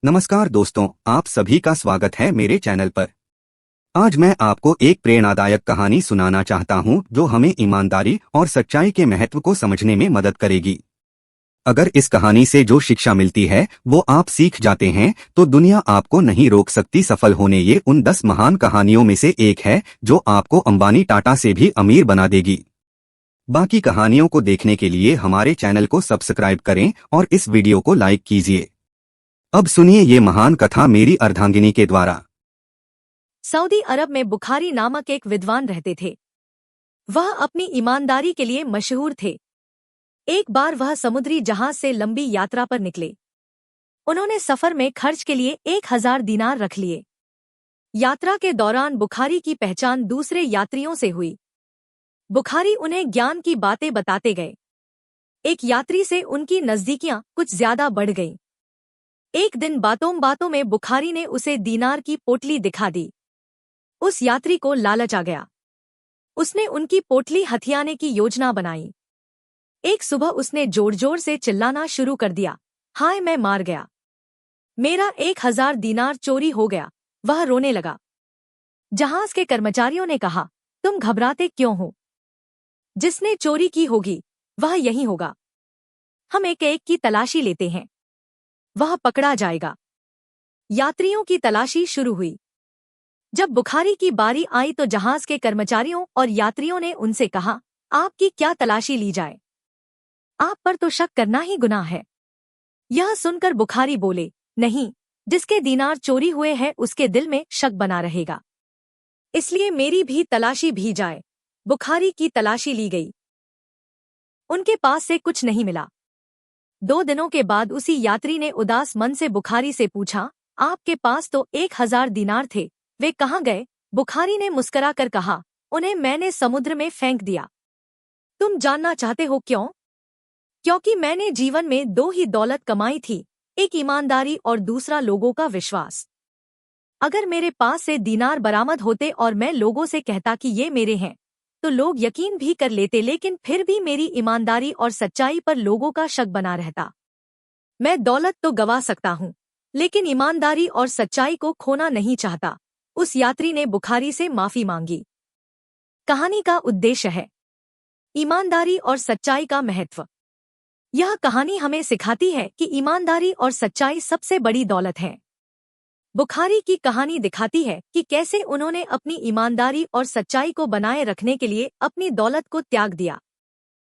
नमस्कार दोस्तों, आप सभी का स्वागत है मेरे चैनल पर। आज मैं आपको एक प्रेरणादायक कहानी सुनाना चाहता हूं जो हमें ईमानदारी और सच्चाई के महत्व को समझने में मदद करेगी। अगर इस कहानी से जो शिक्षा मिलती है वो आप सीख जाते हैं तो दुनिया आपको नहीं रोक सकती सफल होने। ये उन 10 महान कहानियों में से एक है जो आपको अंबानी टाटा से भी अमीर बना देगी। बाकी कहानियों को देखने के लिए हमारे चैनल को सब्सक्राइब करें और इस वीडियो को लाइक कीजिए। अब सुनिए ये महान कथा मेरी अर्धांगिनी के द्वारा। सऊदी अरब में बुखारी नामक एक विद्वान रहते थे। वह अपनी ईमानदारी के लिए मशहूर थे। एक बार वह समुद्री जहाज से लंबी यात्रा पर निकले। उन्होंने सफर में खर्च के लिए 1000 दीनार रख लिए। यात्रा के दौरान बुखारी की पहचान दूसरे यात्रियों से हुई। बुखारी उन्हें ज्ञान की बातें बताते गए। एक यात्री से उनकी नजदीकियां कुछ ज्यादा बढ़ गईं। एक दिन बातों बातों में बुखारी ने उसे दीनार की पोटली दिखा दी। उस यात्री को लालच आ गया। उसने उनकी पोटली हथियाने की योजना बनाई। एक सुबह उसने जोर जोर से चिल्लाना शुरू कर दिया, हाय मैं मार गया, मेरा 1000 दीनार चोरी हो गया। वह रोने लगा। जहाज के कर्मचारियों ने कहा, तुम घबराते क्यों हो? जिसने चोरी की होगी वह यही होगा। हम एक एक की तलाशी लेते हैं, वह पकड़ा जाएगा। यात्रियों की तलाशी शुरू हुई। जब बुखारी की बारी आई तो जहाज के कर्मचारियों और यात्रियों ने उनसे कहा, आपकी क्या तलाशी ली जाए? आप पर तो शक करना ही गुनाह है। यह सुनकर बुखारी बोले, नहीं, जिसके दीनार चोरी हुए हैं उसके दिल में शक बना रहेगा, इसलिए मेरी भी तलाशी भी जाए। बुखारी की तलाशी ली गई। उनके पास से कुछ नहीं मिला। 2 दिनों के बाद उसी यात्री ने उदास मन से बुखारी से पूछा, आपके पास तो 1000 दीनार थे, वे कहाँ गए? बुखारी ने मुस्करा कर कहा, उन्हें मैंने समुद्र में फेंक दिया। तुम जानना चाहते हो क्यों? क्योंकि मैंने जीवन में 2 ही दौलत कमाई थी, एक ईमानदारी और दूसरा लोगों का विश्वास। अगर मेरे पास से दीनार बरामद होते और मैं लोगों से कहता कि ये मेरे हैं, तो लोग यकीन भी कर लेते, लेकिन फिर भी मेरी ईमानदारी और सच्चाई पर लोगों का शक बना रहता। मैं दौलत तो गवा सकता हूँ, लेकिन ईमानदारी और सच्चाई को खोना नहीं चाहता। उस यात्री ने बुखारी से माफी मांगी। कहानी का उद्देश्य है ईमानदारी और सच्चाई का महत्व। यह कहानी हमें सिखाती है कि ईमानदारी और सच्चाई सबसे बड़ी दौलत है। बुखारी की कहानी दिखाती है कि कैसे उन्होंने अपनी ईमानदारी और सच्चाई को बनाए रखने के लिए अपनी दौलत को त्याग दिया।